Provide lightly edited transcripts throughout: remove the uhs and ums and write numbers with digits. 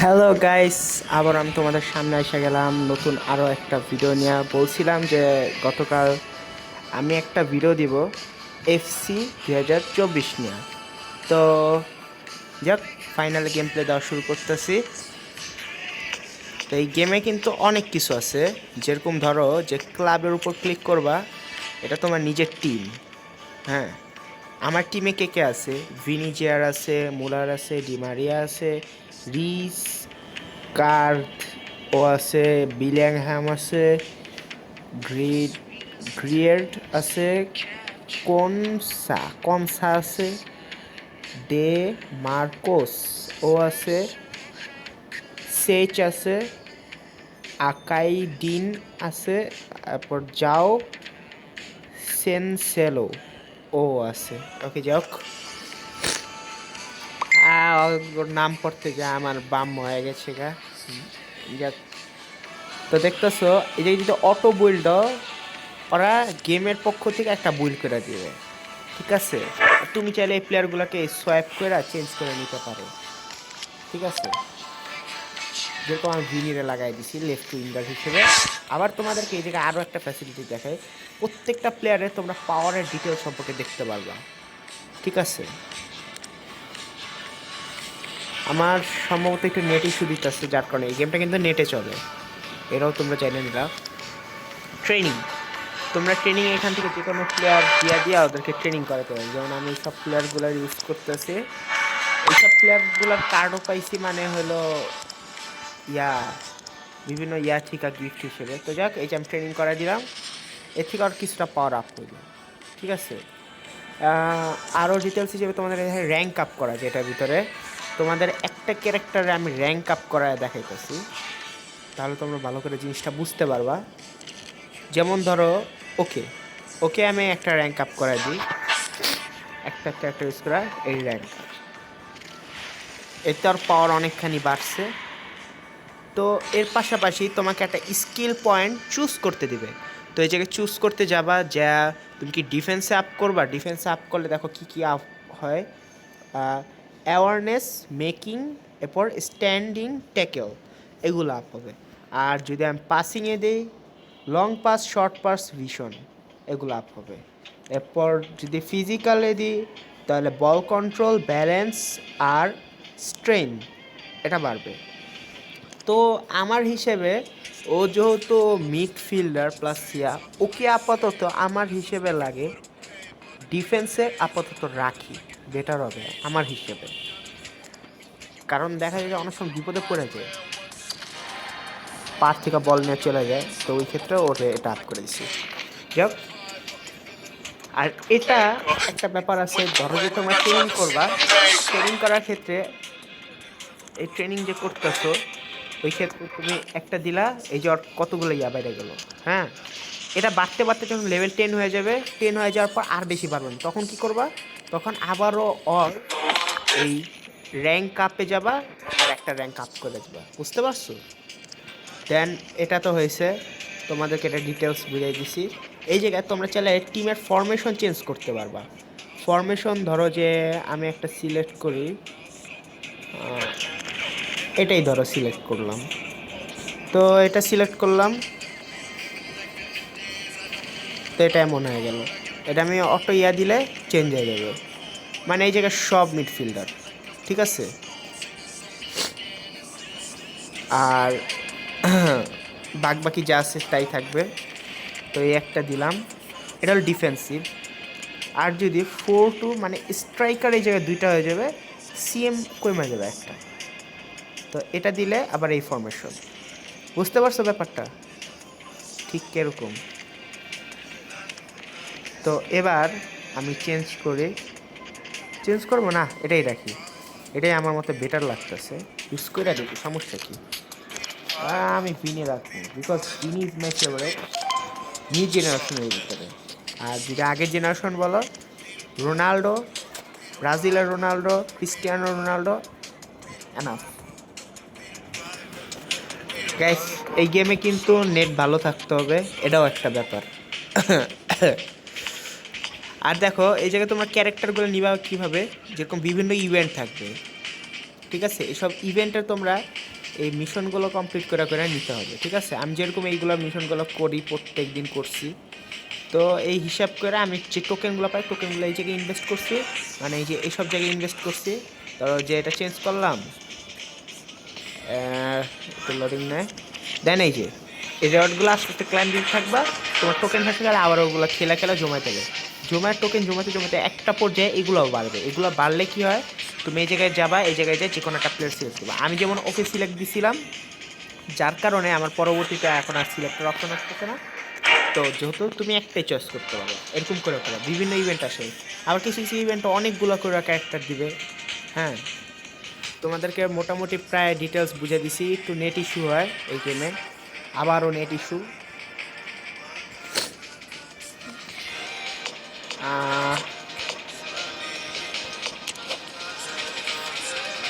Hello guys, আবার আমি তোমাদের সামনে এসে গেলাম নতুন আরও একটা ভিডিও নিয়ে। বলছিলাম যে গতকাল আমি একটা ভিডিও দিব এফসি 2024 নিয়ে। তো যাক, ফাইনাল গেম প্লে দেওয়া শুরু করতেছি। তো এই গেমে কিন্তু অনেক কিছু আছে, যেরকম ধরো যে ক্লাবের উপর ক্লিক করবা, এটা তোমার নিজের টিম। হ্যাঁ, আমার টিমে কে কে আছে? ভিনিজিয়ার আছে, মুলার আছে, ডিমারিয়া আছে, রিস, কার্থ ও আছে, বিলিংহ্যাম আছে, গ্রিড গ্রিয়ের্ড আছে, কনসা আছে, ডে মার্কোস ও আছে, সেচ আছে, আকাইডিন আছে, তারপর যাও সেনসেলো ও আছে। ওকে, যাক, ওর নাম পড়তে যা আমার বাম হয়ে গেছে গা। যাক, তো দেখতেছো এই যে যদি অটো বুইল্ড, ওরা গেমের পক্ষ থেকে একটা বুইল্ড করে দিবে, ঠিক আছে? আর তুমি চাইলে এই প্লেয়ারগুলোকে সোয়াইপ করে চেঞ্জ করে নিতে পারো, ঠিক আছে? যেরকম আমি ভিনিরে লাগাই দিছি লেফট উইঙ্গার হিসেবে। আবার তোমাদেরকে এই জায়গায় আরও একটা ফ্যাসিলিটি দেখাই, প্রত্যেকটা প্লেয়ারে তোমরা পাওয়ারের ডিটেল সম্পর্কে দেখতে পারবা, ঠিক আছে? আমার সম্ভবত একটু নেট ইস্যু দিতেছে, যার কারণে এই গেমটা কিন্তু নেটে চলে, এরাও তোমরা চাইলে নিলা। ট্রেনিং, তোমরা ট্রেনিং এখান থেকে যে কোনো প্লেয়ার দিয়া ওদেরকে ট্রেনিং করাতে পারো। যেমন আমি সব প্লেয়ারগুলো ইউজ করতেছি, এইসব প্লেয়ারগুলোর কার্ডও পাইছি, মানে হলো ইয়া বিভিন্ন ঠিকা গিফট হিসেবে। তো যাক, এই যে আমি ট্রেনিং করা দিলাম, এর থেকে আর কিছুটা পাওয়ার আপ করলাম, ঠিক আছে? আরও ডিটেলস হিসেবে তোমাদের এখানে র্যাঙ্ক আপ করা, যেটার ভিতরে তোমাদের একটা ক্যারেক্টারে আমি র্যাঙ্ক আপ করায় দেখাইতেছি, তাহলে তোমরা ভালো করে জিনিসটা বুঝতে পারবা। যেমন ধরো, ওকে ওকে আমি একটা র্যাঙ্ক আপ করাই দিই, একটা ক্যারেক্টার ইউজ করা, এই র্যাঙ্ক, এতে আর পাওয়ার অনেকখানি বাড়ছে। তো এর পাশাপাশি তোমাকে একটা স্কিল পয়েন্ট চুজ করতে দিবে। তো এই জায়গায় চুজ করতে যাবা, যা তুমি কি ডিফেন্সে আপ করবা, ডিফেন্সে আপ করলে দেখো কি কি আপ হয়। অ্যাওয়ারনেস, মেকিং, এরপর স্ট্যান্ডিং ট্যাকেল, এগুলো আপ হবে। আর যদি আমি পাসিংয়ে দিই, long pass, short pass, vision, এগুলো আপ হবে। এরপর যদি ফিজিক্যালে দিই, তাহলে বল কন্ট্রোল, ব্যালেন্স আর স্ট্রেন, এটা বাড়বে। তো আমার হিসেবে ও যেহেতু মিডফিল্ডার প্লাস ওকে আপাতত আমার হিসেবে লাগে ডিফেন্সে আপাতত রাখি, বেটার হবে আমার হিসেবে। কারণ দেখা যায় যে অনেক সময় বিপদে পড়ে যায়, পার থেকে বল নিয়ে চলে যায়, তো ওই ক্ষেত্রে ওরে এটা আপ করে দিচ্ছি। যাক, আর এটা একটা ব্যাপার আছে, ধরো যে তোমরা ট্রেনিং করবা, ট্রেনিং করার ক্ষেত্রে এই ট্রেনিং যে করতেছো, ওই ক্ষেত্রে তুমি একটা দিলা, এই যে ওর কতগুলো বাইরে গেল। হ্যাঁ, এটা বাড়তে বাড়তে যখন লেভেল 10 হয়ে যাবে, 10 হয়ে যাওয়ার পর আর বেশি পারবেন, তখন কি করবা? তখন আবারও ওর এই র্যাঙ্ক আপে যাবা, আর একটা র্যাঙ্ক আপ করে দেবা, বুঝতে পারছো? দেন এটা তো হয়েছে, তোমাদেরকে এটা ডিটেলস বুঝিয়ে দিছি। এই জায়গায় তোমরা চাইলে টিমের ফরমেশন চেঞ্জ করতে পারবা। ফরমেশন ধরো যে আমি একটা সিলেক্ট করি, এটাই ধরো সিলেক্ট করলাম। তো এটা সিলেক্ট করলাম, তো এটা এমন হয়ে গেল। এটা আমি অটো দিলে চেঞ্জ হয়ে যাবে, মানে এই জায়গায় সব মিডফিল্ডার, ঠিক আছে? আর বাদ বাকি যা আছে তাই থাকবে। তো এই একটা দিলাম, এটা হলো ডিফেন্সিভ। আর যদি 4-2 মানে স্ট্রাইকার, এই জায়গায় দুইটা হয়ে যাবে, সিএম কমে যাবে একটা। তো এটা দিলে আবার এই ফরমেশন, বুঝতে পারছো ব্যাপারটা ঠিক কিরকম? তো এবার আমি চেঞ্জ করবো না, এটাই রাখি, এটাই আমার মতে বেটার লাগতেছে। ইউজ করে দেখি, সমস্যা কি? আমি বিনে রাখবো, বিকজ বিনি ইজ মাই ফেভারিট নিউ জেনারেশনের ভিতরে। আর যদি আগের জেনারেশন বলো, রোনাল্ডো, ব্রাজিলের Ronaldo, Cristiano Ronaldo, enough. Guys, এই গেমে কিন্তু নেট ভালো থাকতে হবে, এটাও একটা ব্যাপার। আর দেখো, এই জায়গায় তোমরা ক্যারেক্টারগুলো নিবা কীভাবে, যেরকম বিভিন্ন ইভেন্ট থাকবে, ঠিক আছে? এসব ইভেন্টে তোমরা এই মিশনগুলো কমপ্লিট করে করে নিতে হবে, ঠিক আছে? আমি যেরকম এইগুলো মিশনগুলো করি, প্রত্যেক দিন করছি, তো এই হিসাব করে আমি যে টোকেনগুলো পাই টোকেনগুলো এই জায়গায় ইনভেস্ট করছি, মানে এই যে এইসব জায়গায় ইনভেস্ট করছি। তো যে এটা চেঞ্জ করলাম, একটু লোডিং নেয়, দেন এই যে এই রেওয়ার্ডগুলো আস্তে আস্তে ক্লাইম দিতে থাকবা, তোমার টোকেন থাকতে গেলে আবার ওগুলো খেলা খেলা জমাতে হবে, জমায় টোকেন জমাতে জমাতে একটা পর্যায়ে এগুলোও বাড়বে। এগুলো বাড়লে কি হয়, তুমি এই জায়গায় যাবা, এই জায়গায় যে কোনো একটা প্লেয়ার সিলেক্ট করবা। আমি যেমন ওকে সিলেক্ট দিছিলাম, যার কারণে আমার পরবর্তীতে এখন আর সিলেক্টের অপশন আসতেছে না। তো যেহেতু তুমি একটাই চয়েস করতে পারো, এরকম করে করো, বিভিন্ন ইভেন্ট আসে, আবার কিছু কিছু ইভেন্টে অনেকগুলো করে ক্যারেক্টার দিবে। হ্যাঁ, তোমাদেরকে মোটামুটি প্রায় ডিটেলস বুঝে দিছি। একটু নেট ইস্যু হয় এই গেমে, আবারও নেট ইস্যু।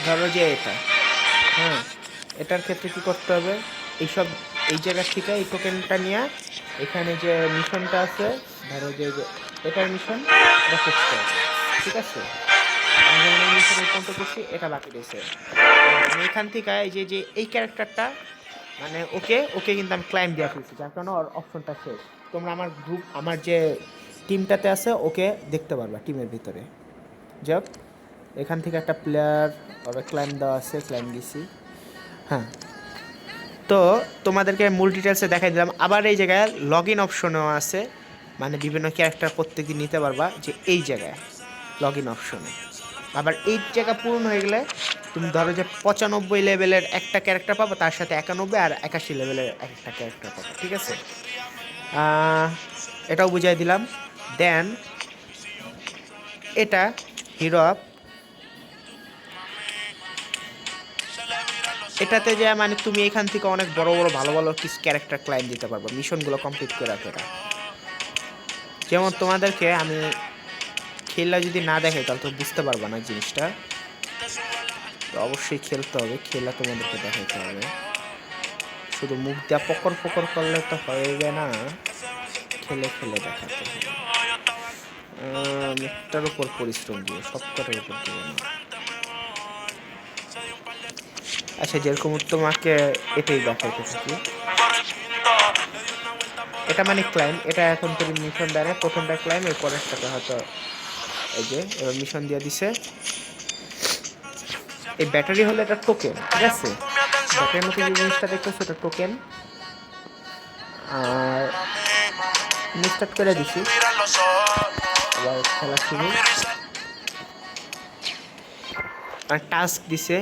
ধরো যে এটা, হ্যাঁ, এটার ক্ষেত্রে কী করতে হবে, এইসব এই জায়গা থেকে এই টোকেনটা নিয়ে এখানে যে মিশনটা আছে, ধরো যে এটার মিশন, এটা করতে হবে, ঠিক আছে? আমি যেমন এই মিশন এই পর্যন্ত করছি, এটা বাকি রয়েছে। আমি এখান থেকে এই যে যে এই ক্যারেক্টারটা, মানে ওকে ওকে কিন্তু আমি ক্লাইম দেওয়া ফেলছি, যার কারণে ওর অপশনটা শেষ। তোমরা আমার গ্রুপ, আমার যে টিমটাতে আছে ওকে দেখতে পারবা টিমের ভিতরে। যাক, এখান থেকে একটা প্লেয়ার ওরা ক্লাইম দেওয়া আছে, ক্লাইম দিছি। হ্যাঁ, তো তোমাদেরকে মূল ডিটেলসে দেখাই দিলাম। আবার এই জায়গায় লগ ইন অপশনও আছে, মানে বিভিন্ন ক্যারেক্টার প্রত্যেকদিন নিতে পারবা, যে এই জায়গায় লগ ইন অপশনে। আবার এই জায়গা পূরণ হয়ে গেলে তুমি ধরো যে 95 লেভেলের একটা ক্যারেক্টার পাবো, তার সাথে 91 আর 81 লেভেলের একটা ক্যারেক্টার পাবো, ঠিক আছে? এটাও বুঝাই দিলাম। দেন এটা হিরো আপ, এটাতে যে মানে তুমি এখান থেকে অনেক বড় বড় ভালো ভালো কিছু ক্যারেক্টার ক্লাইম দিতে পারবো মিশনগুলো কমপ্লিট করে রাখে। যেমন তোমাদেরকে আমি খেলা যদি না দেখাই তাহলে তো বুঝতে পারবা না জিনিসটা, তো অবশ্যই খেলতে হবে, খেলা তোমাদেরকে দেখাইতে হবে। শুধু মুখ দেওয়া পকর পকর করলে তো হয়ে যায় না, খেলে খেলে দেখাতে হবে। মুখটার উপর পরিশ্রম দিয়ে, সবটার উপর দিয়ে না। আচ্ছা, যেরকম তোমাকে এটাই দেখাইতে থাকি, এটা মানে ক্লাইম, এটা এখন তুমি মিশন দেয় না, প্রথমটা ক্লাইম, এর পরেরটাতে হয়তো এই যে এবার মিশন দিয়ে দিছে। এই ব্যাটারি হলো এটা টোকেন, ঠিক আছে? ব্যাটারির মধ্যে যে জিনিসটা দেখতেছো এটা টোকেন। আর স্টার্ট করে দিছি, এবার খেলা শুরু। আর টাস্ক দিছে,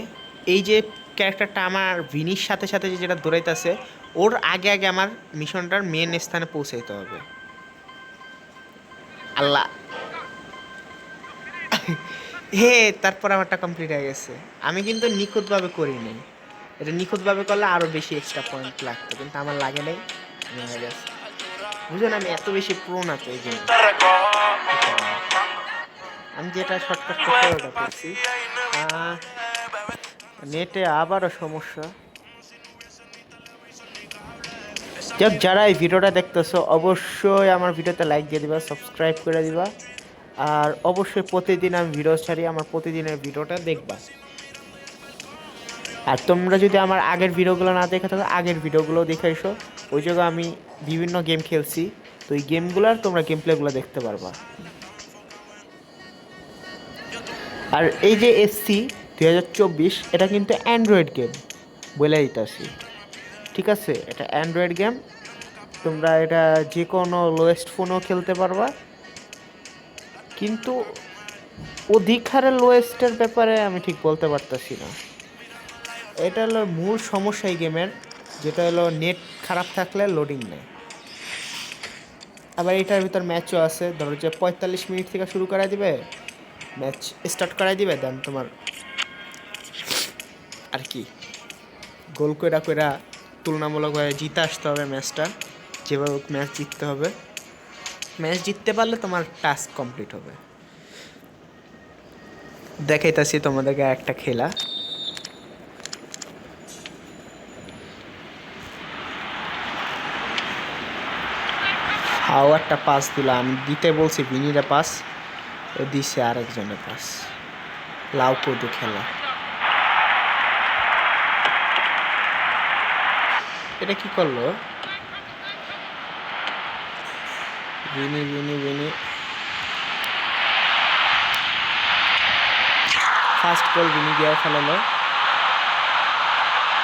এই যে ক্যারেক্টারটা আমার ভিনির সাথে সাথে যে যেটা দৌড়াইতেছে, ওর আগে আগে আমার মিশনটার মেন স্থানে পৌঁছাইতে হবে। আল্লাহ হে, তারপর আমারটা কমপ্লিট হয়ে গেছে। আমি কিন্তু নিখুঁতভাবে করিনি, এটা নিখুঁতভাবে করলে আরও বেশি এক্সট্রা পয়েন্ট লাগতো, কিন্তু আমার লাগে নাই, হয়ে গেছে। বুঝলেন, আমি এত বেশি প্রো না তো এই জন্য আমি যেটা শর্টকাট করতে ওটা করছি। নেটে আবারও সমস্যা। যাক, যারা এই ভিডিওটা দেখতেছো অবশ্যই আমার ভিডিওতে লাইক দিয়ে দিবা, সাবস্ক্রাইব করে দিবা, আর অবশ্যই প্রতিদিন আমি ভিডিও ছাড়ি, আমার প্রতিদিনের ভিডিওটা দেখবা। আর তোমরা যদি আমার আগের ভিডিওগুলো না দেখে থাকো, আগের ভিডিওগুলো দেখে এসো, ওই জায়গায় আমি বিভিন্ন গেম খেলছি, তো এই গেমগুলোর তোমরা গেম প্লেগুলো দেখতে পারবা। আর এই যে এসসি 2024, এটা কিন্তু অ্যান্ড্রয়েড গেম বলে দিতেছি, ঠিক আছে? এটা অ্যান্ড্রয়েড গেম, তোমরা এটা যে কোনো লোয়েস্ট ফোনেও খেলতে পারবা, কিন্তু অধিক হারে লোয়েস্টের ব্যাপারে আমি ঠিক বলতে পারতেছি না। এটা হলো মূল সমস্যা এই গেমের, যেটা হলো নেট খারাপ থাকলে লোডিং নেয়। আবার এটার ভিতর ম্যাচও আছে, ধরো যে 45 মিনিট থেকে শুরু করাই দিবে, ম্যাচ স্টার্ট করাই দিবে, দেন তোমার আর কি গোল কইরা কইরা তুলনামূলকভাবে জিতে আসতে হবে ম্যাচটা, যেভাবে ম্যাচ জিততে হবে। ম্যাচ জিততে পারলে তোমার টাস্ক কমপ্লিট হবে। দেখাইতাছি তোমাদেরকে একটা খেলা। একটা পাস দিল, আমি দিতে বলছি ভিনিরা পাস, ও দিছে আরেকজনের পাস। লাউ কদু খেলা, এটা কি করলো? Vini Vini Vini first goal Vini গিয়ে ফেলালো।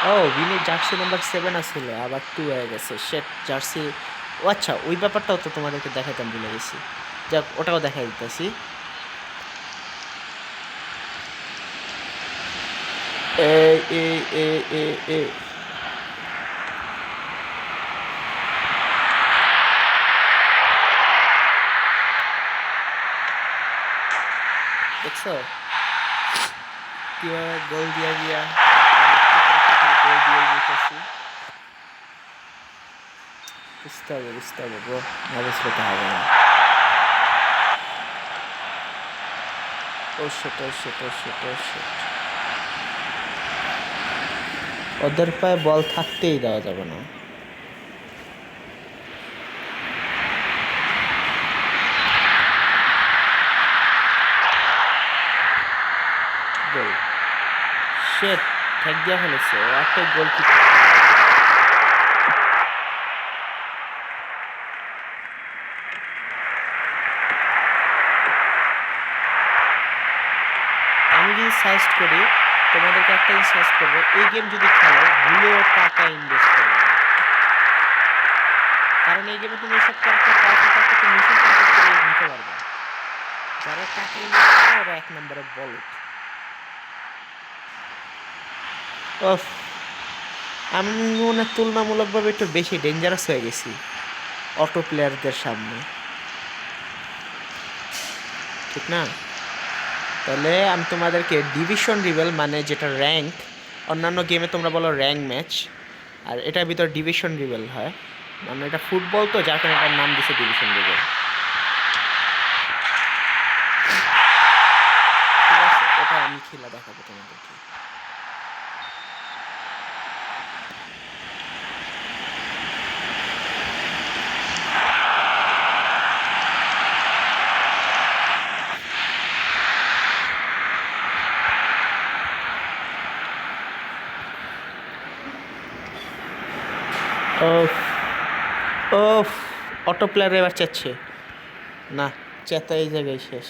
ও ভিনির জার্সি নাম্বার 7 আসছিল, আবার 2 হয়ে গেছে। শেট জার্সি, ও আচ্ছা ওই ব্যাপারটাও তো তোমাদেরকে দেখাইতাম ভুলে গেছি। যাক ওটাও দেখাই দিতেছি। এ এ এ এ এ দেখছো কিভাবে গোল দিয়া গিয়া গোল দিয়ে দিতেছি। বুঝতে হবে ব্রো, নার্ভাস হতে হবে না। ও শিট ও শিট ও শিট ও শিট, ওদের পায়ে বল থাকতেই দেওয়া যাবে না। গোল, শেট ঠেক দিয়া ফেলেছে, ও একটা গোল কিক। আমি যদি সাজেস্ট করি তোমাদেরকে, একটা জিনিস সাজেস্ট করবো, এই গেম যদি খেলো ভুলেও টাকা ইনভেস্ট করবে না। কারণ এই গেমে তুমি সব ক্যারেক্টার মিশন কমপ্লিট করে নিতে পারবে। যারা টাকা ইনভেস্ট করে ওরা 1 নম্বরে বলত। ওফ, আমি মনে তুলনামূলকভাবে একটু বেশি ডেঞ্জারাস হয়ে গেছি অটো প্লেয়ারদের সামনে, ঠিক না? তাহলে আমি তোমাদেরকে ডিভিশন রিভেল, মানে যেটা র্যাঙ্ক, অন্যান্য গেমে তোমরা বলো র্যাঙ্ক ম্যাচ, আর এটার ভিতর ডিভিশন রিভেল হয়। মানে এটা ফুটবল তো, যার কারণে এটার নাম দিছে ডিভিশন রিভেল। ঠিক আছে, এটা আমি খেলা দেখাবো তোমাদেরকে। ওফ ওফ, অটো প্লেয়ার এবার চেচ্ছে না, চেতা এই জায়গায় শেষ।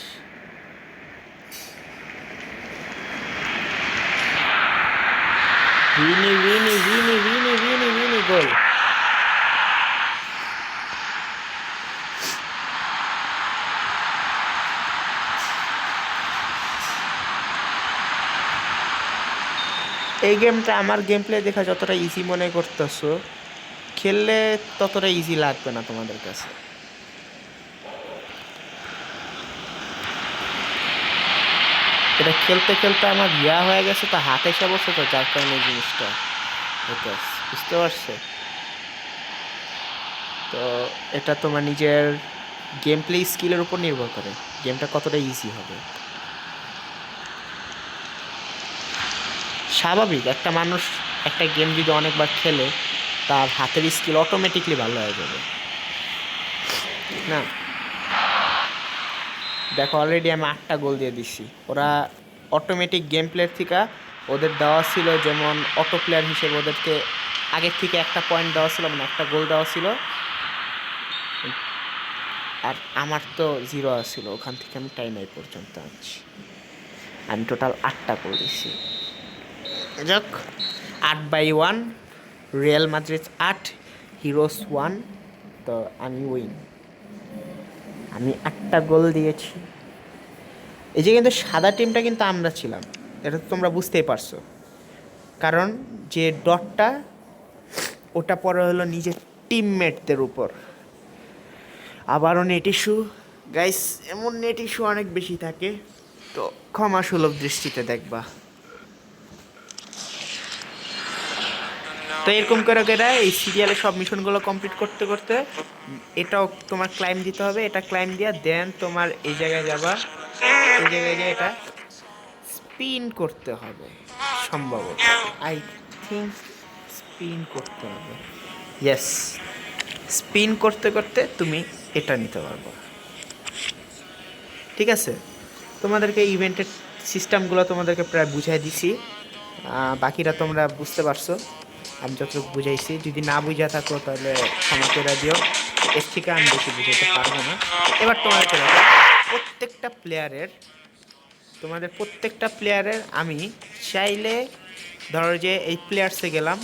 Vini Vini Vini Vini Vini Vini goal. এই গেমটা আমার গেম প্লে দেখা যতটা ইজি মনে করতেছো, খেললে ততটা ইজি লাগবে না তোমাদের কাছে। এটা খেলতে খেলতে আমার হয়ে গেছে, তো হাতে এসে বসে, তো যার কারণে এই জিনিসটা হতে বুঝতে পারছো? তো এটা তোমার নিজের গেম প্লে স্কিলের উপর নির্ভর করে গেমটা কতটা ইজি হবে। স্বাভাবিক, একটা মানুষ একটা গেম যদি অনেকবার খেলে তার হাতের স্কিল অটোমেটিকলি ভালো হয়ে যাবে, না? দেখো অলরেডি আমি 8টা গোল দিয়ে দিচ্ছি। ওরা অটোমেটিক গেম প্লের থেকে ওদের দেওয়া ছিল, যেমন অটো প্লেয়ার হিসেবে ওদেরকে আগের থেকে 1টা পয়েন্ট দেওয়া ছিল, মানে 1টা গোল দেওয়া ছিল, আর আমার তো 0 আসছিল। ওখান থেকে আমি টাইম পর্যন্ত আছি, আমি টোটাল 8টা গোল দিচ্ছি। যাক, 8/1, রিয়াল মাদ্রিদ 8, হিরোস 1, তো আমি উইন। আমি 8টা গোল দিয়েছি। এই যে কিন্তু সাদা টিমটা কিন্তু আমরা ছিলাম, এটা তো তোমরা বুঝতেই পারছো, কারণ যে ডটটা ওটা পরে হলো নিজের টিমমেটদের উপর। আবারও নেট ইস্যু গাইস, এমন নেট ইস্যু অনেক বেশি থাকে, তো ক্ষমা সুলভ দৃষ্টিতে দেখবা। তো এরকম করে করে এই সিরিয়ালে সব মিশনগুলো কমপ্লিট করতে করতে এটাও তোমার ক্লাইম দিতে হবে। এটা ক্লাইম দিয়া দেন তোমার এই জায়গায় যাবা, এই জায়গায় গিয়ে এটা স্পিন করতে হবে সম্ভবত, আই থিঙ্ক স্পিন করতে হবে। ইয়েস, স্পিন করতে করতে তুমি এটা নিতে পারবো। ঠিক আছে, তোমাদেরকে ইভেন্টের সিস্টেমগুলো তোমাদেরকে প্রায় বুঝাই দিছি, বাকিটা তোমরা বুঝতে পারছো। আমি যতটুকু বুঝাইছি, যদি না বুঝা থাকো তাহলে ক্ষমা করে দিও, এর থেকে আমি বেশি বুঝাইতে পারবো না। এবার তোমাদেরকে দেখো, তোমাদের প্রত্যেকটা প্লেয়ারের আমি চাইলে ধরো যে এই প্লেয়ার্সে গেলাম,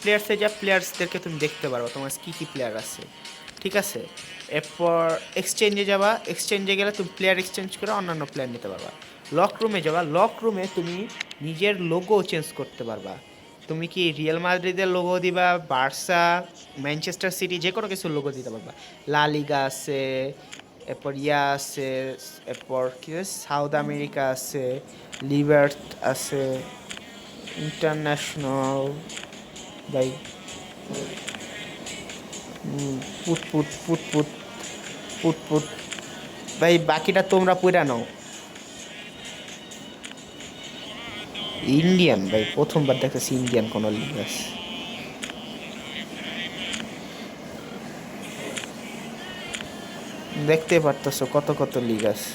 প্লেয়ার্সে যা প্লেয়ার্সদেরকে তুমি দেখতে পারো তোমার কী কী প্লেয়ার আছে, ঠিক আছে। এরপর এক্সচেঞ্জে যাবা, এক্সচেঞ্জে গেলে তুমি প্লেয়ার এক্সচেঞ্জ করে অন্যান্য প্লেয়ার নিতে পারবা। লক রুমে যাবা, লক রুমে তুমি নিজের লোগো চেঞ্জ করতে পারবা। তুমি কি রিয়াল মাদ্রিদের লোগো দিবা, বার্সা, ম্যানচেস্টার সিটি, যে কোনো কিছু লোগো দিতে পারবা। লা লিগা আছে, এরপর আছে, এরপর কি সাউথ আমেরিকা আছে, লিবার্ট আছে, ইন্টারন্যাশনাল, ভাই put put put put put put ভাই, বাকিটা তোমরা পুরা নাও। ইন্ডিয়ান ভাই, প্রথমবার দেখতেছি ইন্ডিয়ান কোনো লিগ আছে। দেখতে পারতেছো কত কত লিগ আছে,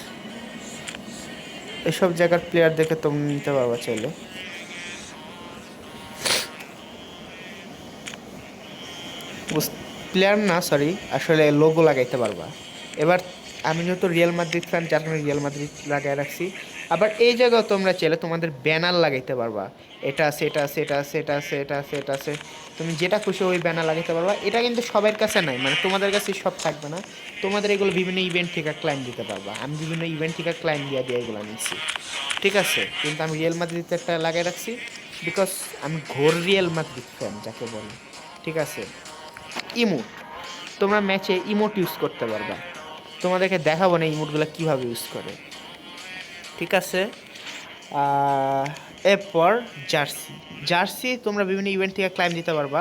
এসব জায়গার প্লেয়ার দেখে তোমরা নিতে পারবা চাইলে। প্লেয়ার না, সরি, আসলে লোগো লাগাইতে পারবা। এবার আমি যেহেতু রিয়াল মাদ্রিদ ফ্যান, যার কারণে রিয়াল মাদ্রিদ লাগাই রাখছি। আবার এই জায়গাও তোমরা চাইলে তোমাদের ব্যানার লাগাইতে পারবা, এটা আছে, এটা আছে, এটা আছে, এটা আছে, এটা আছে, এটা আছে, তুমি যেটা খুশি ওই ব্যানার লাগাইতে পারবা। এটা কিন্তু সবার কাছে নাই, মানে তোমাদের কাছে সব থাকবে না, তোমাদের এগুলো বিভিন্ন ইভেন্ট থেকে ক্লায়েন্ট দিতে পারবা। আমি বিভিন্ন ইভেন্ট থেকে ক্লায়েন্ট দিয়ে এগুলো নিচ্ছি, ঠিক আছে। কিন্তু আমি রিয়াল মাদ্রিদ একটা লাগাই রাখছি, বিকজ আমি ঘোর রিয়াল মাদ্রিদ ফ্যান যাকে বলে, ঠিক আছে। ইমোট, তোমরা ম্যাচে ইমোট ইউজ করতে পারবা, তোমাদেরকে দেখাবো না ইমোটগুলো কীভাবে ইউজ করে, ঠিক আছে। এরপর জার্সি, জার্সি তোমরা বিভিন্ন ইভেন্ট থেকে ক্লাইম দিতে পারবা।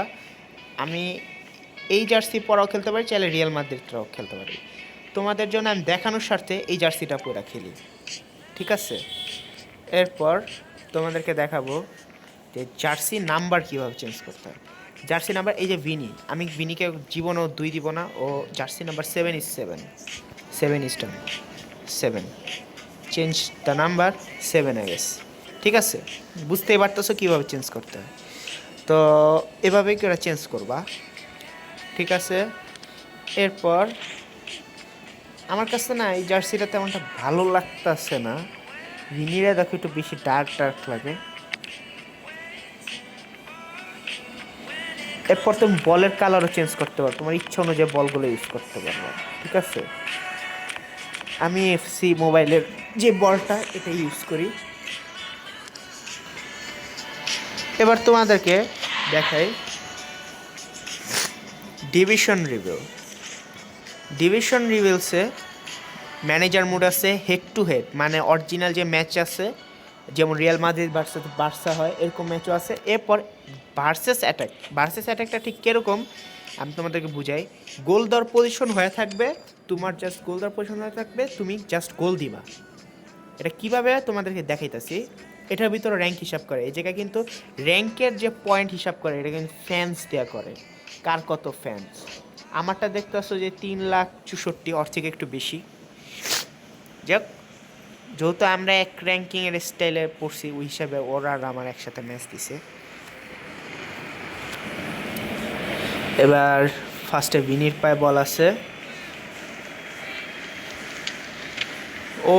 আমি এই জার্সি পরাও খেলতে পারি, চাইলে রিয়াল মাদ্রিদটাও খেলতে পারি। তোমাদের জন্য আমি দেখানোর স্বার্থে এই জার্সিটা পরে খেলি, ঠিক আছে। এরপর তোমাদেরকে দেখাবো যে জার্সি নাম্বার কীভাবে চেঞ্জ করতে হয়। জার্সি নাম্বার, এই যে ভিনি, আমি ভিনিকে জীবনও 2 দিব না, ও jersey number 7 is 7, 7 is 7, change the number 7 I guess, ঠিক আছে। বুঝতেই পারতেছো কীভাবে চেঞ্জ করতে হয়, তো এভাবেই করে চেঞ্জ করবা, ঠিক আছে। এরপর আমার কাছে না এই জার্সিটা তেমনটা ভালো লাগতেছে না, ভিনিরা দেখো একটু বেশি ডার্ক ডার্ক লাগে। এরপর তুমি বলের কালারও চেঞ্জ করতে পারো, তোমার ইচ্ছা অনুযায়ী বলগুলো ইউজ করতে পারবে, ঠিক আছে। আমি এফসি মোবাইলের যে বলটা এটা ইউজ করি। এবার তোমাদেরকে দেখাই ডিভিশন রিভিউ। ডিভিশন রিভিউসে ম্যানেজার মুড আছে, হেড টু হেড, মানে অরিজিনাল যে ম্যাচ আছে, যেমন রিয়াল মাদ্রিদ ভার্সেস বার্সা হয় এরকম ম্যাচও আছে। এরপর ভার্সেস অ্যাটাক, ভার্সেস অ্যাটাকটা ঠিক কীরকম আমি তোমাদেরকে বুঝাই। গোল দেওয়ার পজিশন হয়ে থাকবে, তোমার জাস্ট গোল দেওয়ার পজিশন হয়ে থাকবে, তুমি জাস্ট গোল দিবা। এটা কীভাবে তোমাদেরকে দেখাইতেছি, এটার ভিতরে র্যাঙ্ক হিসাব করে, এই জায়গায় কিন্তু র্যাঙ্কের যে পয়েন্ট হিসাব করে এটা কিন্তু ফ্যান্স দেওয়া করে, কার কত ফ্যান্স। আমারটা দেখতে আসছো যে 3,64,000, ওর থেকে একটু বেশি। যাক, যেহেতু আমরা এক র্যাঙ্কিংয়ের স্টাইলে পড়ছি, ওই হিসাবে ওরা আর আমার একসাথে ম্যাচ দিছে। এবার ফার্স্টে ভিনির পায়ে বল আছে, ও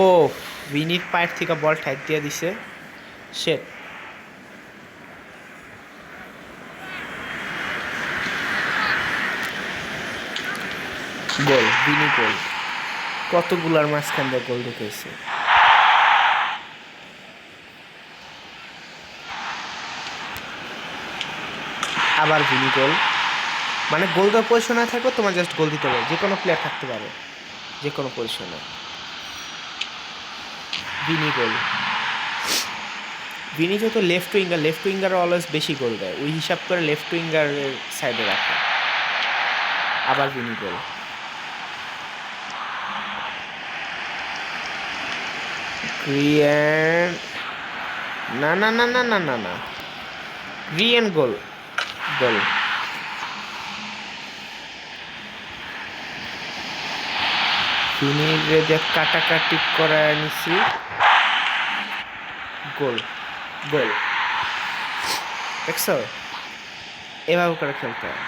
ভিনির পায়ের থেকে বল ঠাইট দিয়ে দিছে, শেট। গোল, ভিনি গোল, কতগুলার মাঝখান দিয়ে গোল ঢুকেছে। আবার ভিনি গোল, মানে গোল দেওয়ার পজিশনে থাকবে, তোমার জাস্ট গোল দিতে হবে, যে কোনো প্লেয়ার থাকতে পারে যে কোনো পজিশনে। ভিনি গোল, ভিনি যেহেতু left winger, left winger always বেশি গোল দেয়, ওই হিসাব করে লেফট উইঙ্গারের সাইডে রাখে। আবার ভিনি গোল, গ্রিয়েন, না না না না না না না, গ্রিয়েন গোল, গোল। ভিনির যে কাটাকাটি করে নিছি, গোল, গোল, দেখছো। এভাবে করে খেলতে হয়।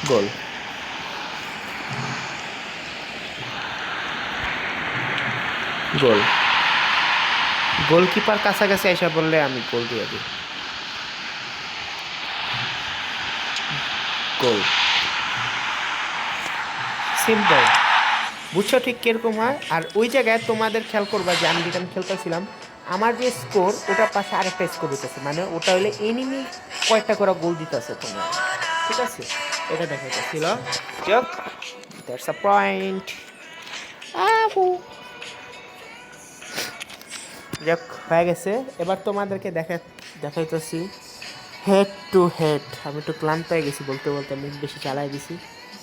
গোল। গোল। গোলকিপার কাছাকাছি এসে বললে আমি গোল দিয়ে দিই। গোল। সিম্পল। বুঝছো ঠিক কিরকম হয়? আর ওই জায়গায় তোমাদের খেয়াল করবা যে আমি যেখানে খেলতেছিলাম আমার যে স্কোর ওটার পাশে আরেকটা স্কোর দিতেছে, মানে ওটা হলে এনিমি কয়েকটা করে গোল দিতেছে তোমার, ঠিক আছে? এটা দেখাইতেছিল। যাক, দ্যাটস আ পয়েন্ট। যাক, হয়ে গেছে। এবার তোমাদেরকে দেখাইতেছি হেড টু হেড। আমি একটু ক্লান্ত হয়ে গেছি বলতে বলতে, আমি বেশি চালাই দিছি।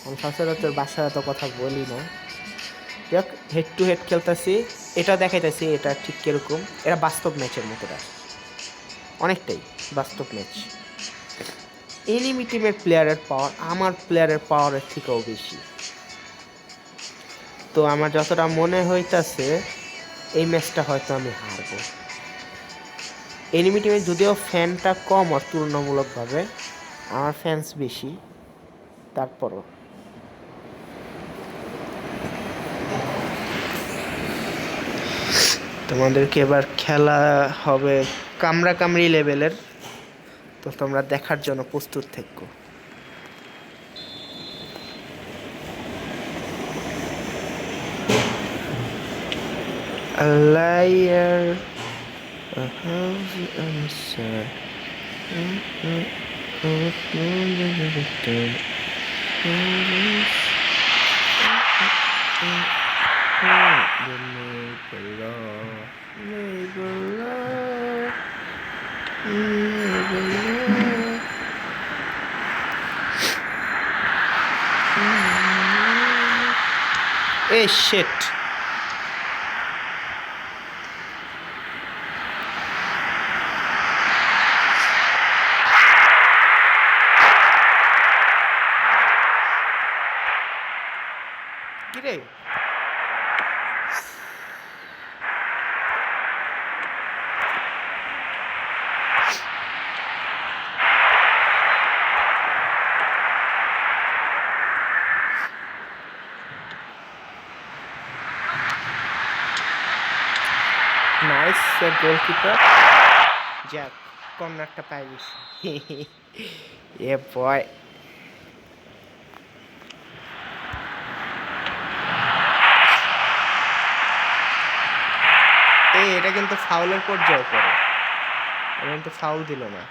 আমি সচরাচর বাসায় এত কথা বলি না। যাক, হেড টু হেড খেলতেছি। এটা দেখাইতেছি এটা ঠিক কিরকম। এটা বাস্তব ম্যাচের মতো, অনেকটাই বাস্তব ম্যাচ। এনিমি টিমের প্লেয়ারের পাওয়ার আমার প্লেয়ারের পাওয়ারের থেকেও বেশি। তো আমার যতটা মনে হইতাছে এই ম্যাচটা হয়তো আমি হারবো। এনিমি টিমে যদিও ফ্যানটা কম আর তুলনামূলকভাবে, আমার ফ্যান্স বেশি, তারপরও তোমাদেরকে এবার খেলা হবে কামড়াকামড়ি লেভেলের। তো তোমরা দেখার জন্য প্রস্তুত থেকো। A liar, a house answer. Hey, shit. কিরে? Nice goalkeeper. যাক, কর্নারটা পাই গেছি। এ বয়। এটা কিন্তু ফাউলের পর্যায়ে পড়ে, এটা কিন্তু ফাউল দিল না।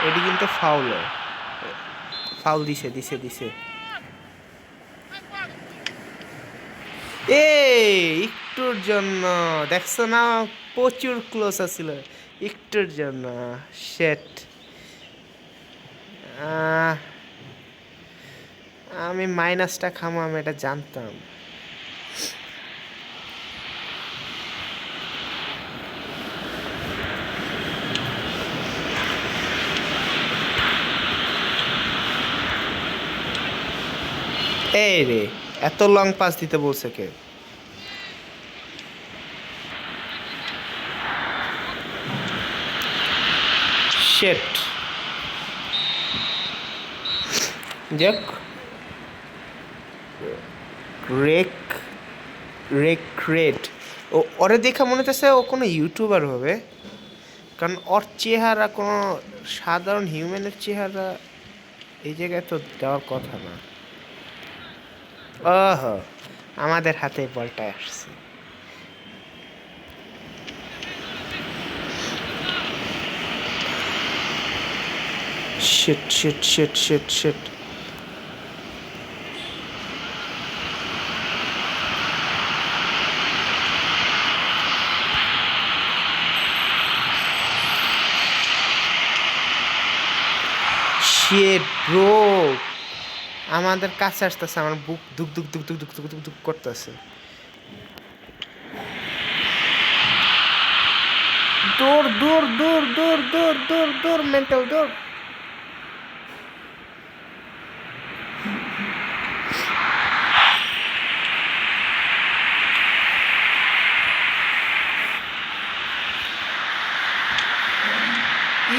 এটি কিন্তু ফাউল, ফাউল দিছে দিছে দিছে। একটুর জন্য দেখছো না, প্রচুর ক্লোজ আছিল, একটুর জন্য। শেট, আমি মাইনাসটা খামো, আমি এটা জানতাম। এই রে, এত লং পাস দিতে বলছে কে? শেট। যাক, রেট ও ওরে দেখা মনে হচ্ছে ও কোনো ইউটিউবার হবে, কারণ ওর চেহারা কোনো সাধারণ হিউম্যানের চেহারা এই জায়গায় তো দেওয়ার কথা না। ওহ, আমাদের হাতে বলটা আসছে। Shit shit shit shit shit. Shit bro, আমাদের কাছে আসতেছে, আমার বুক দুক দুক দুক দুক দুক দুক দুক দুক করতেছে। দৌড় দৌড় দৌড় দৌড় দৌড় দৌড় দৌড় মেন্টাল দৌড়।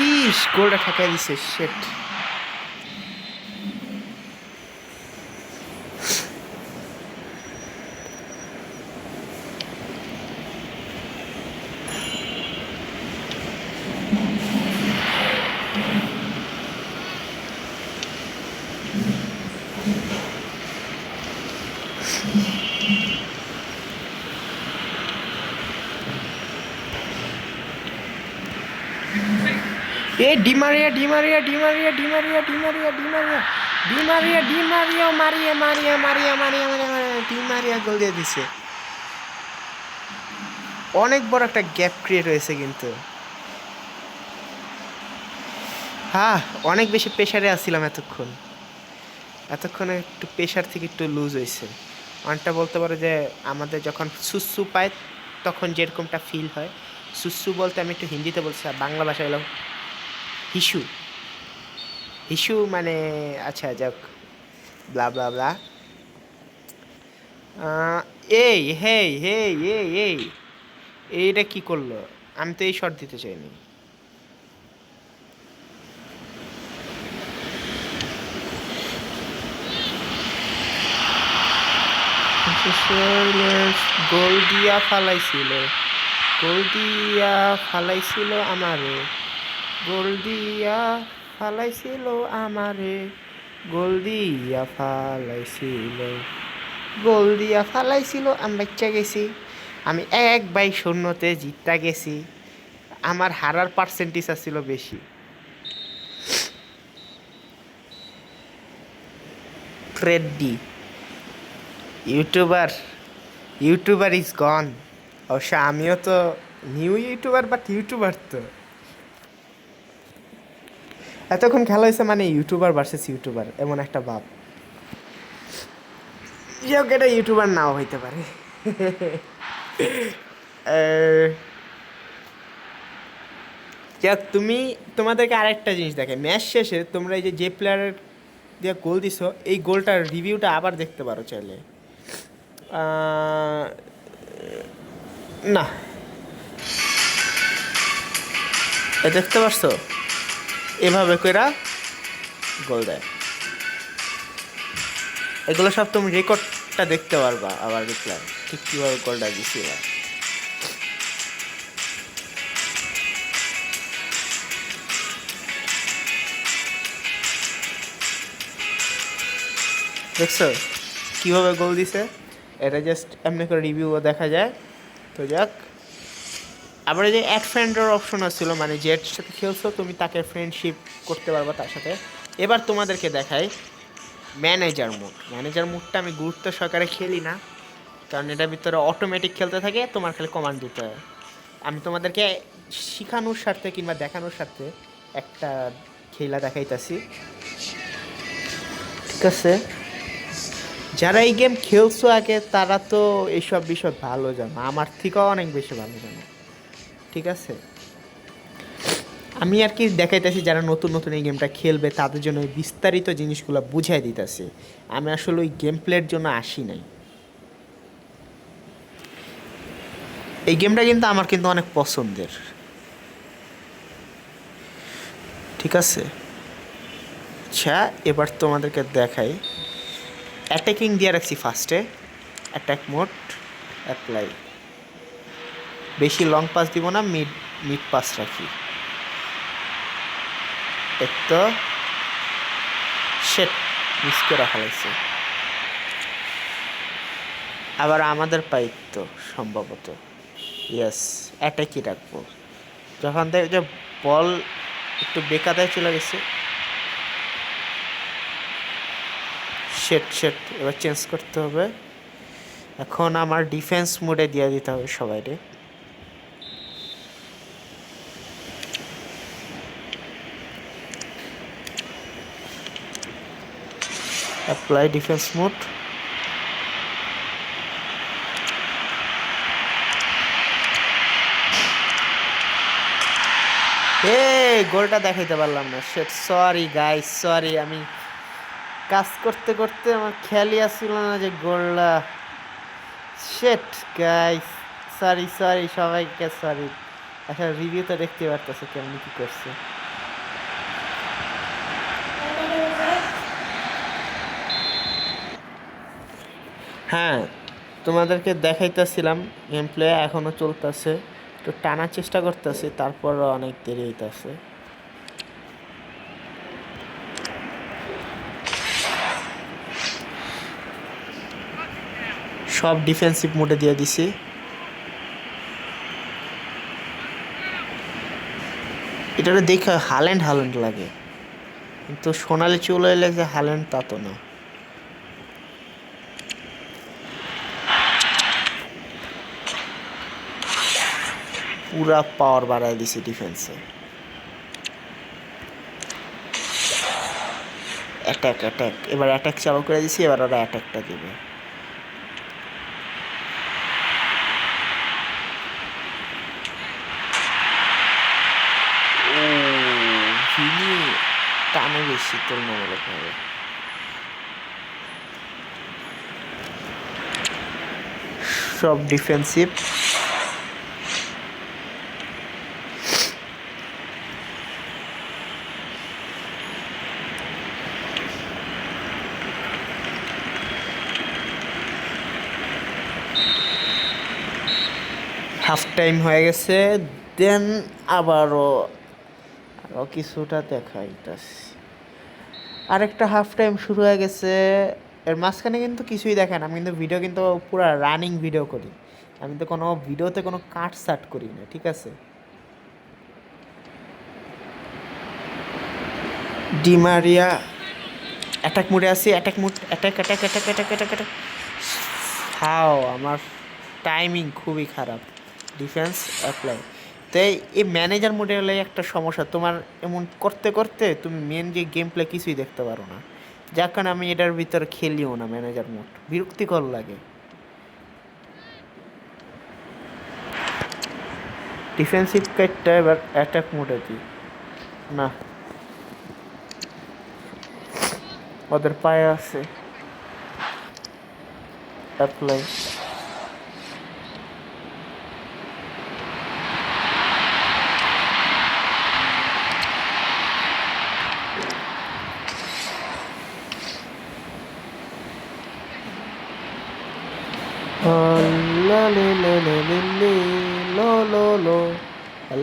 ইস, গোলটা ঠেকাই দিছে, শিট। এ Di Maria Di Maria Di Maria Di Maria Di Maria Di Maria Di Maria Di Maria Maria Maria Maria Maria Maria Di Maria goal দিয়ে দিছে। অনেক বড় একটা গ্যাপ ক্রিয়েট হয়েছে কিন্তু। হ্যাঁ, অনেক বেশি প্রেশারে আসছিলাম এতক্ষণে একটু প্রেশার থেকে একটু লুজ হয়েছে। অনেকটা বলতে পারো যে আমাদের যখন সুসু পায় তখন যেরকমটা ফিল হয়। সুসু বলতে আমি একটু হিন্দিতে বলছি, আর বাংলা ভাষায় হলো হিসু। হিসু মানে আচ্ছা যাক, ব্লা ব্লা ব্লা। এই হেই হেই এই এই এইটা কি করলো? আমি তো এই শট দিতে চাইনি। গোল দিয়া ফালাইছিল, গোল দিয়া ফালাইছিল আমারে, গোল দিয়া ফালাইছিল আমারে, গোল দিয়া ফালাইছিল, গোল দিয়া ফালাইছিল। আমি বাচ্চা গেছি, আমি 1/0-তে জিতটা গেছি। আমার হারার পার্সেন্টেজ আসছিল বেশি। Freddie YouTuber is gone. অবশ্য আমিও তো নিউ ইউটিউবার, বাট ইউটিউবার তো এতক্ষণ খেলা হয়েছে মানে ইউটিউবার ভার্সেস ইউটিউবার, এমন একটা ভাব। এটা ইউটিউবার নাও হইতে পারে। যাক, তোমাদেরকে আরেকটা জিনিস দেখে, ম্যাচ শেষে তোমরা এই যে প্লেয়ারের দিয়ে গোল দিছো, এই গোলটার রিভিউটা আবার দেখতে পারো চাইলে। না, দেখতে পারছো এভাবে কইরা গোল দেয়। এগুলো সব তুমি রেকর্ডটা দেখতে পারবা আবার রিপ্লাই ঠিক কীভাবে গোলটা দিছি। দেখছো কীভাবে গোল দিছে? এটা জাস্ট এমনি করে রিভিউও দেখা যায়। তো যাক, আবার এই যে অ্যাড ফ্রেন্ডের অপশন আসছিল, মানে যের সাথে খেলছো তুমি তাকে ফ্রেন্ডশিপ করতে পারবা তার সাথে। এবার তোমাদেরকে দেখাই ম্যানেজার মুডটা আমি গুরুত্ব সহকারে খেলি না, কারণ এটার ভিতরে অটোমেটিক খেলতে থাকে, তোমার খালি কমান্ড দিতে হয়। আমি তোমাদেরকে শেখানোর স্বার্থে কিংবা দেখানোর স্বার্থে একটা খেলা দেখাইতেছি, ঠিক আছে? যারা এই গেম খেলছো আগে তারা তো এইসব বিষয় ভালো জানো, আমার থেকেও অনেক বেশি ভালো জানো, ঠিক আছে? আমি আর কি দেখাইতেছি যারা নতুন নতুন এই গেমটা খেলবে তাদের জন্য ওই বিস্তারিত জিনিসগুলো বুঝাই দিতেছি। আমি আসলে ওই গেম প্লের জন্য আসি নাই। এই গেমটা কিন্তু আমার কিন্তু অনেক পছন্দের, ঠিক আছে? আচ্ছা, এবার তোমাদেরকে দেখাই। অ্যাটাকিং দিয়ে রাখছি ফার্স্টে, অ্যাটাক মোড অ্যাপ্লাই। বেশি লং পাস দিব না, মিড পাস রাখি। তো শেট মিস করে ফেলাইছে। আবার আমাদের পাইপ তো সম্ভবত, ইয়েস, অ্যাটাকই রাখবো। যখন দেখ যে বল একটু বেকাদায় চলে গেছে, শেট এবার চেঞ্জ করতে হবে। এখন আমার ডিফেন্স মোডে দিয়ে দিতে হবে সবাইরে। Apply defence mode. গোলটা দেখাইতে পারলাম না, শিট, সরি গাইস, সরি। আমি কাজ করতে করতে আমার খেয়ালই আসছিল না যে গোলটা, শিট গাইস, সরি সরি সবাইকে সরি। আচ্ছা, রিভিউ তো দেখতে পারতেছে কেমনি কি করছে। হ্যাঁ, তোমাদেরকে দেখাইতেছিলাম গেম প্লে এখনো চলতেছে, তো টানার চেষ্টা করতেছি, তারপরও অনেক দেরি হইতাছে। সব ডিফেন্সিভ মোডে দিয়ে দিছি। এটা দেখে হাল্যান্ড হাল্যান্ড লাগে, কিন্তু সোনালি চলে এলে যে হাল্যান্ড তা তো না। পুরা পাওয়ার বাড়ায় দিছি ডিফেন্সে। অ্যাটাক অ্যাটাক, এবার অ্যাটাক চালু করে দিছি, এবার ওরা অ্যাটাকটা দিবে। ও ভিনি টানে বেশি তুলনামূলকভাবে। সব ডিফেন্সিভ। হাফ টাইম হয়ে গেছে, দেন আবারও আরও কিছুটা দেখাইতাছি। আরেকটা হাফ টাইম শুরু হয়ে গেছে। এর মাঝখানে কিন্তু কিছুই দেখে না, আমি কিন্তু ভিডিও কিন্তু পুরো রানিং ভিডিও করি, আমি তো কোনো ভিডিওতে কোনো কাট সাট করি না, ঠিক আছে। ডিমারিয়া অ্যাটাক মোডে আছি, attack mode, attack attack attack attack attack attack. How আমার টাইমিং খুবই খারাপ, ডিফেন্স অ্যাপ্লাই। তো এই ম্যানেজার মোডে হলে একটা সমস্যা, তোমার এমন করতে করতে তুমি মেন যে গেম প্লে কিছুই দেখতে পারো না, যার কারণে আমি এটার ভিতরে খেলিও না ম্যানেজার মোড, বিরক্তিকর লাগে। ডিফেন্সিভ কাইটটা এবার অ্যাটাক মোডে দিই না, ওদের পায়ে আছে অ্যাপ্লাই। লা লে লে লে লে লে লো লো লো,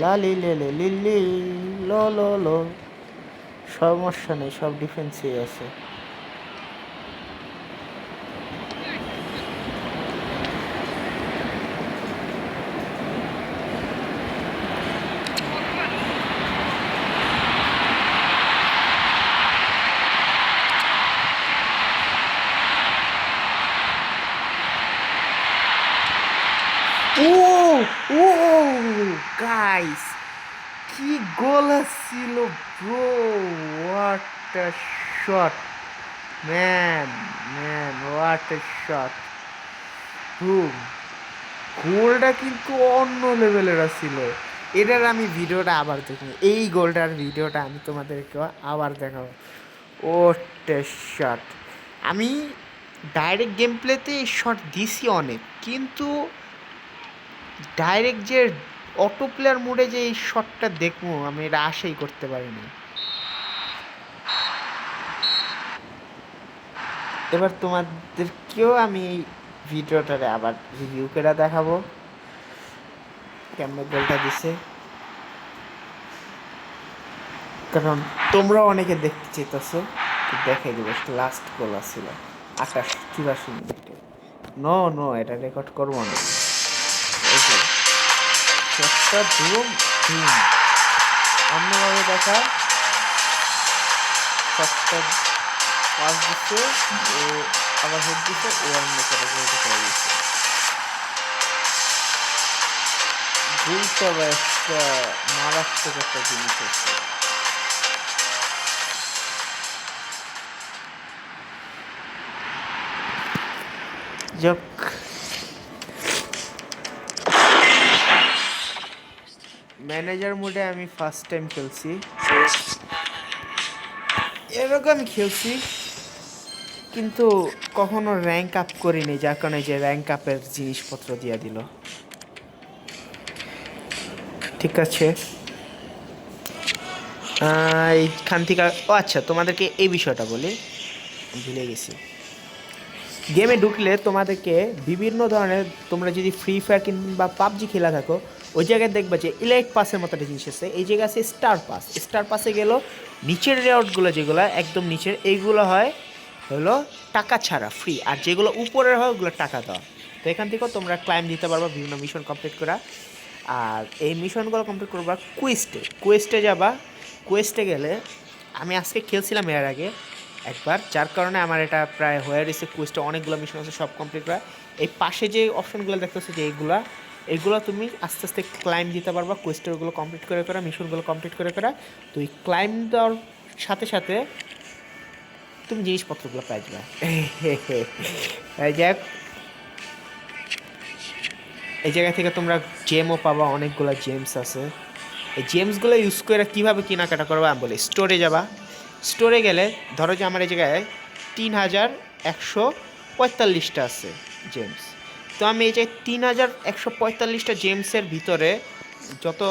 লা লি লে লে লি লি লো লো লো। সমস্যা নেই, সব ডিফেন্সই আছে। ও ও গাইস, কি গোল ছিল bro, what a shot, man man, what a shot, broom. গোলটা কিন্তু অন্য লেভেলের ছিল। এটার আমি ভিডিওটা আবার দেখি, এই গোলটার ভিডিওটা আমি তোমাদেরকে আবার দেখাবো। ও শট, আমি ডাইরেক্ট গেম প্লেতে এই শট দিছি অনেক, কিন্তু ডাইরেক্ট যে অটো প্লেয়ার মোডে যে এই শটটা দেখবো আমি এটা আশাই করতে পারিনি। এবার তোমাদেরকেও আমি এই ভিডিওটারে আবার রিভিউ করে দেখাবো কেমন গোলটা দিছে, কারণ তোমরা অনেকে দেখতে চেতেছো। দেখাই দেবো, লাস্ট গোল ছিল ৮৮-৮৪ মিনিটে। নো নো, এটা রেকর্ড করবো না। এই যে শটটা ধুম ধুম, অন্যভাবে দেখা, শটটা পাস দিচ্ছে, ও আবার হেড দিচ্ছে, ও অন্য করে গোলটা করে দিচ্ছে। গোলটা একটা মারাত্মক একটা জিনিস হচ্ছে। যাক, ম্যানেজার মোডে আমি ফার্স্ট টাইম খেলছি, এরকম আমি খেলছি কিন্তু কখনো র্যাঙ্ক আপ করিনি, যার কারণে যে র্যাঙ্ক আপের জিনিসপত্র দিয়ে দিল। ঠিক আছে, এইখান থেকে ও আচ্ছা তোমাদেরকে এই বিষয়টা বলি, ভুলে গেছি। গেমে ঢুকলে তোমাদেরকে বিভিন্ন ধরনের, তোমরা যদি ফ্রি ফায়ার কিংবা পাবজি খেলা থাকো, ওই জায়গায় দেখবে যে ইলাইট পাসের মতো একটা জিনিস আছে। এই জায়গায় আছে স্টার পাস। স্টার পাসে গেল নিচের রেওয়ার্ডগুলো যেগুলো একদম নিচের, এইগুলো হয় হলো টাকা ছাড়া ফ্রি, আর যেগুলো উপরের হয় ওগুলো টাকা দেওয়া। তো এখান থেকেও তোমরা ক্লাইম দিতে পারবা বিভিন্ন মিশন কমপ্লিট করা। আর এই মিশনগুলো কমপ্লিট করবা কোয়েস্টে যাবা। কোয়েস্টে গেলে আমি আজকে খেলছিলাম এর আগে একবার, যার কারণে আমার এটা প্রায় হয়ে রয়েছে। কোয়েস্টে অনেকগুলো মিশন আছে, সব কমপ্লিট করা। এই পাশে যে অপশনগুলো দেখতেছো যে এইগুলো তুমি আস্তে আস্তে ক্লাইম দিতে পারবা কোয়েস্টের, ওগুলো কমপ্লিট করে করা, মিশনগুলো কমপ্লিট করে করা। তো এই ক্লাইম দেওয়ার সাথে সাথে তুমি জিনিসপত্রগুলো পাই যাবে। যাক, এই জায়গা থেকে তোমরা জেমও পাবা, অনেকগুলো জেমস আছে। এই জেমসগুলো ইউজ করে কীভাবে কেনাকাটা করবো আমি বলি। স্টোরে যাবা, স্টোরে গেলে ধরো যে আমার এই জায়গায় 3145টা আছে জেমস। তো আমি এই যে 3145টা জেমসের ভিতরে যত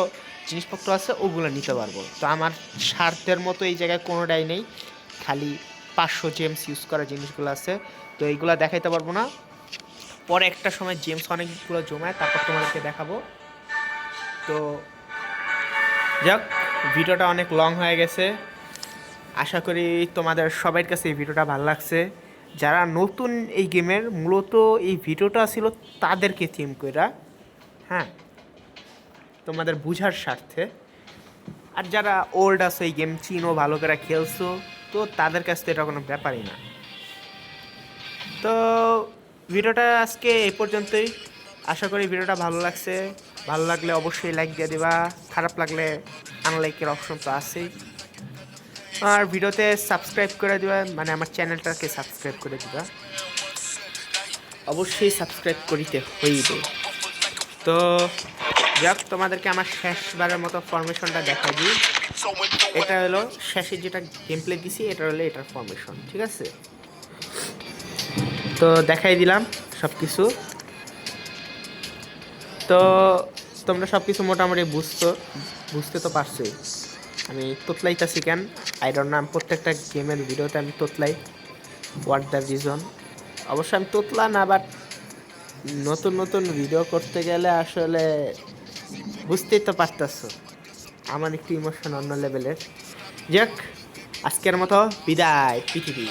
জিনিসপত্র আছে ওগুলো নিতে পারবো। তো আমার স্বার্থের মতো এই জায়গায় কোনোটাই নেই, খালি 500 জেমস ইউজ করা জিনিসগুলো আছে। তো এইগুলো দেখাইতে পারবো না, পরে একটা সময় জেমস অনেকগুলো জমায় তারপর তোমাদেরকে দেখাবো। তো যাক, ভিডিওটা অনেক লং হয়ে গেছে, আশা করি তোমাদের সবার কাছে এই ভিডিওটা ভালো লাগছে। যারা নতুন এই গেমের, মূলত এই ভিডিওটা ছিল তাদেরকে থিম কইরা, হ্যাঁ, তোমাদের বুঝার স্বার্থে। আর যারা ওল্ড আছে, এই গেম চিনো, ভালো করে খেলছো, তো তাদের কাছ থেকে এটা কোনো ব্যাপারই না। তো ভিডিওটা আজকে এই পর্যন্তই। আশা করি ভিডিওটা ভালো লাগছে। ভালো লাগলে অবশ্যই লাইক দিয়ে দিবা, খারাপ লাগলে আনলাইকের অপশন তো আছেই। আর ভিডিওতে সাবস্ক্রাইব করে দিবা, মানে আমার চ্যানেলটাকে সাবস্ক্রাইব করে দিবা, অবশ্যই সাবস্ক্রাইব করিতে হইবে। তো যাক, তোমাদেরকে আমার শেষবারের মতো ফরমেশনটা দেখা দিই। এটা হলো শেষে যেটা গেম প্লে দিছি, এটা হলো এটার ফরমেশন, ঠিক আছে? তো দেখাই দিলাম সব কিছু। তো তোমরা সব কিছু মোটামুটি বুঝতে তো পারছোই। আমি তোতলাইতাছি কেন আই ডোন্ট নো, আমি প্রত্যেকটা গেমের ভিডিওতে আমি তোতলাই, হোয়াট দ্য রিজন। অবশ্য আমি তোতলা না, বাট নতুন নতুন ভিডিও করতে গেলে আসলে বুঝতেই তো পারতেছো আমার একটু ইমোশন অন্য লেভেলের। যাক, আজকের মতো বিদায় পৃথিবী।